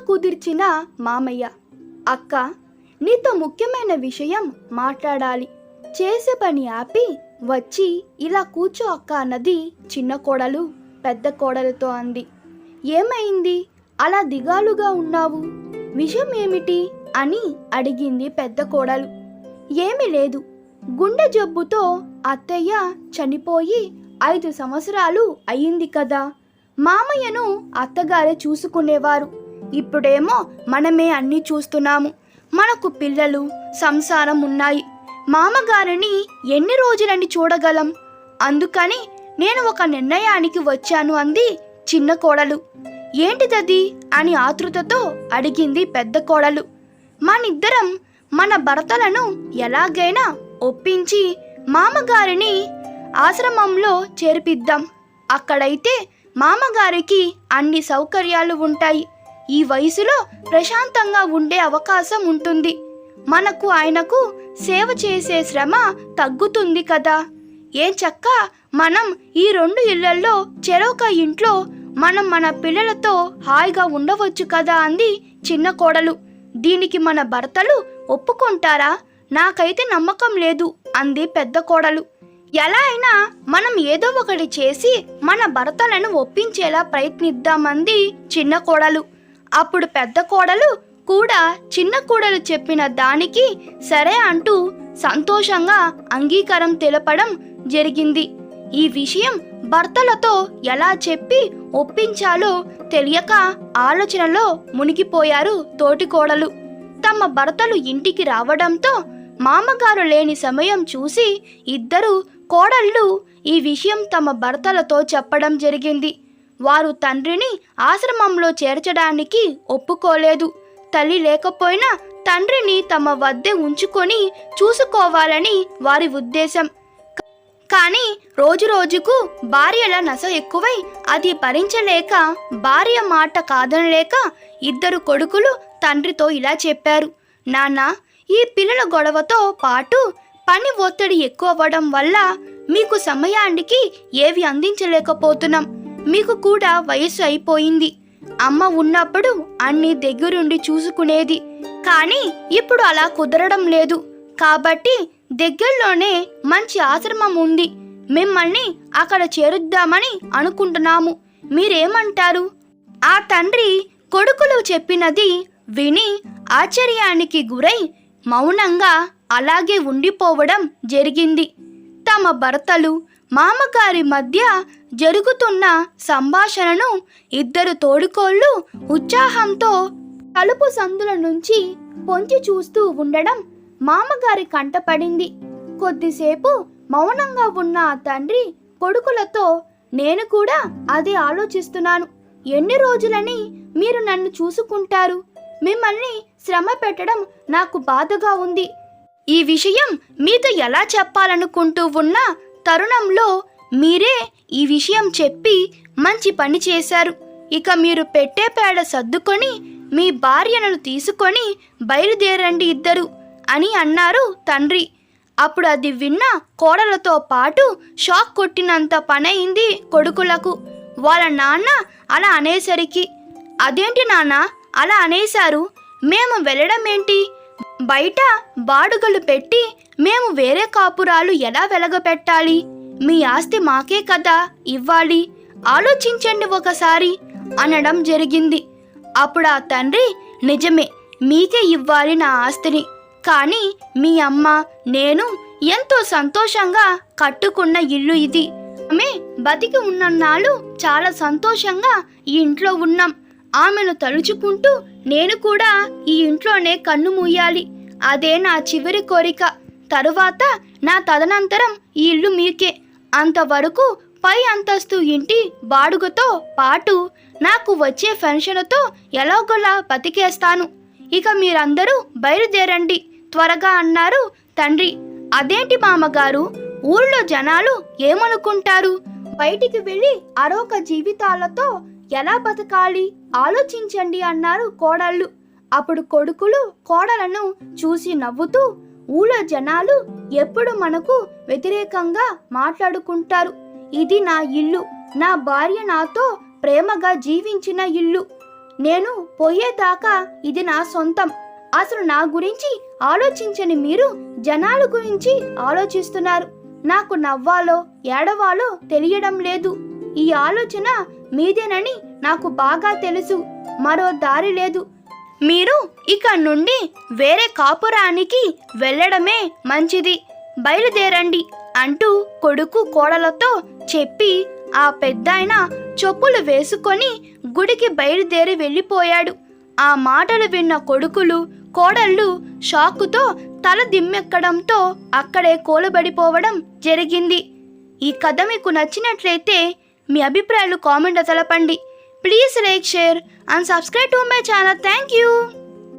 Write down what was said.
కుదిర్చిన మామయ్య. అక్క, నీతో ముఖ్యమైన విషయం మాట్లాడాలి. చేసే పని ఆపి వచ్చి ఇలా కూర్చో అక్క అన్నది చిన్న కోడలు పెద్ద కోడలతో అంది. ఏమైంది, అలా దిగాలుగా ఉన్నావు? విషయం ఏమిటి అని అడిగింది పెద్ద కోడలు. ఏమీ లేదు, గుండె జబ్బుతో అత్తయ్య చనిపోయి 5 సంవత్సరాలు అయ్యింది కదా. మామయ్యను అత్తగారే చూసుకునేవారు. ఇప్పుడేమో మనమే అన్నీ చూస్తున్నాము. మనకు పిల్లలు, సంసారం ఉన్నాయి. మామగారిని ఎన్ని రోజులని చూడగలం? అందుకని నేను ఒక నిర్ణయానికి వచ్చాను అంది చిన్న కోడలు. ఏంటిదది అని ఆతృతతో అడిగింది పెద్ద కోడలు. మనిద్దరం మన భర్తలను ఎలాగైనా ఒప్పించి మామగారిని ఆశ్రమంలో చేర్పిద్దాం. అక్కడైతే మామగారికి అన్ని సౌకర్యాలు ఉంటాయి. ఈ వయసులో ప్రశాంతంగా ఉండే అవకాశం ఉంటుంది. మనకు ఆయనకు సేవ చేసే శ్రమ తగ్గుతుంది కదా. ఏం చక్క మనం ఈ 2 ఇళ్లల్లో చెరొక ఇంట్లో మనం మన పిల్లలతో హాయిగా ఉండవచ్చు కదా అంది చిన్న కోడలు. దీనికి మన భర్తలు ఒప్పుకుంటారా? నాకైతే నమ్మకం లేదు అంది పెద్ద కోడలు. ఎలా అయినా మనం ఏదో ఒకటి చేసి మన భర్తలను ఒప్పించేలా ప్రయత్నిద్దామంది చిన్న కోడలు. అప్పుడు పెద్ద కోడలు కూడా చిన్న కోడలు చెప్పిన దానికి సరే అంటూ సంతోషంగా అంగీకారం తెలపడం జరిగింది. ఈ విషయం భర్తలతో ఎలా చెప్పి ఒప్పించాలో తెలియక ఆలోచనలో మునిగిపోయారు తోటి కోడలు. తమ భర్తలు ఇంటికి రావడంతో మామగారు లేని సమయం చూసి ఇద్దరు కోడళ్ళు ఈ విషయం తమ భర్తలతో చెప్పడం జరిగింది. వారు తండ్రిని ఆశ్రమంలో చేర్చడానికి ఒప్పుకోలేదు. తల్లి లేకపోయినా తండ్రిని తమ వద్దే ఉంచుకొని చూసుకోవాలని వారి ఉద్దేశం. కానీ రోజు రోజుకు భార్యల నస ఎక్కువై అది భరించలేక భార్య మాట కాదనలేక ఇద్దరు కొడుకులు తండ్రితో ఇలా చెప్పారు. నాన్న, ఈ పిల్లల గొడవతో పాటు పని ఒత్తిడి ఎక్కువ అవ్వడం వల్ల మీకు సమయానికి ఏవి అందించలేకపోతున్నాం. మీకు కూడా వయసు అయిపోయింది. అమ్మ ఉన్నప్పుడు అన్ని దగ్గరుండి చూసుకునేది. కానీ ఇప్పుడు అలా కుదరడం లేదు. కాబట్టి దగ్గరలోనే మంచి ఆశ్రమం ఉంది. మిమ్మల్ని అక్కడ చేరుద్దామని అనుకుంటున్నాము. మీరేమంటారు? ఆ తండ్రి కొడుకులు చెప్పినది విని ఆశ్చర్యానికి గురై మౌనంగా అలాగే ఉండిపోవడం జరిగింది. తమ భర్తలు మామగారి మధ్య జరుగుతున్న సంభాషణను ఇద్దరు తోడుకోళ్ళు ఉత్సాహంతో తలుపు సందుల నుంచి పొంచి చూస్తూ ఉండడం మామగారి కంటపడింది. కొద్దిసేపు మౌనంగా ఉన్న ఆ తండ్రి కొడుకులతో, నేను కూడా అదే ఆలోచిస్తున్నాను. ఎన్ని రోజులని మీరు నన్ను చూసుకుంటారు? మిమ్మల్ని శ్రమ పెట్టడం నాకు బాధగా ఉంది. ఈ విషయం మీతో ఎలా చెప్పాలనుకుంటూ ఉన్న తరుణంలో మీరే ఈ విషయం చెప్పి మంచి పని చేశారు. ఇక మీరు పెట్టే పేడ సర్దుకొని మీ భార్యను తీసుకొని బయలుదేరండి ఇద్దరు అని అన్నారు తండ్రి. అప్పుడు అది విన్న కోడలతో పాటు షాక్ కొట్టినంత పనైంది కొడుకులకు. వాళ్ళ నాన్న అలా అనేసరికి, అదేంటి నాన్న అలా అనేశారు? మేము వెళ్ళడం ఏంటి? బయట బాడుగలు పెట్టి మేము వేరే కాపురాలు ఎలా వెలగపెట్టాలి? మీ ఆస్తి మాకే కదా ఇవ్వాలి, ఆలోచించండి ఒకసారి అనడం జరిగింది. అప్పుడు ఆ తండ్రి, నిజమే, మీకే ఇవ్వాలి నా ఆస్తిని. కానీ మీ అమ్మ నేను ఎంతో సంతోషంగా కట్టుకున్న ఇల్లు ఇది. ఆమె బతికి ఉన్నన్నాళ్ళు చాలా సంతోషంగా ఈ ఇంట్లో ఉన్నాం. ఆమెను తలుచుకుంటూ నేను కూడా ఈ ఇంట్లోనే కన్ను మూయాలి. అదే నా చివరి కోరిక. తరువాత నా తదనంతరం ఈ ఇల్లు మీకే. అంతవరకు పై అంతస్తు ఇంటి బాడుగతో పాటు నాకు వచ్చే పెన్షన్తో ఎలాగోలా బతికేస్తాను. ఇక మీరందరూ బయలుదేరండి త్వరగా అన్నారు తండ్రి. అదేంటి మామగారు, ఊళ్ళో జనాలు ఏమనుకుంటారు? బయటికి వెళ్ళి అరొక జీవితాలతో ఎలా బతకాలి ఆలోచించండి అన్నారు కోడళ్ళు. అప్పుడు కొడుకులు కోడలను చూసి నవ్వుతూ, ఊళ్ళో జనాలు ఎప్పుడు మనకు వ్యతిరేకంగా మాట్లాడుకుంటారు. ఇది నా ఇల్లు, నా భార్య నాతో ప్రేమగా జీవించిన ఇల్లు. నేను పోయేదాకా ఇది నా సొంతం. అసలు నా గురించి ఆలోచించని మీరు జనాల గురించి ఆలోచిస్తున్నారు. నాకు నవ్వాలో ఏడవాలో తెలియడం లేదు. ఈ ఆలోచన మీదేనని నాకు బాగా తెలుసు. మరో దారి లేదు. మీరు ఇక నుండి వేరే కాపురానికి వెళ్ళడమే మంచిది. బయలుదేరండి అంటూ కొడుకు కోడలతో చెప్పి ఆ పెద్దాయన చెప్పులు వేసుకొని గుడికి బయలుదేరి వెళ్ళిపోయాడు. ఆ మాటలు విన్న కొడుకులు కోడళ్ళు షాకుతో తల దిమ్మెక్కడంతో అక్కడే కూలబడిపోవడం జరిగింది. ఈ కథ మీకు నచ్చినట్లయితే మీ అభిప్రాయాలు కామెంట్లో తెలపండి. Please like, share and subscribe to my channel. Thank you.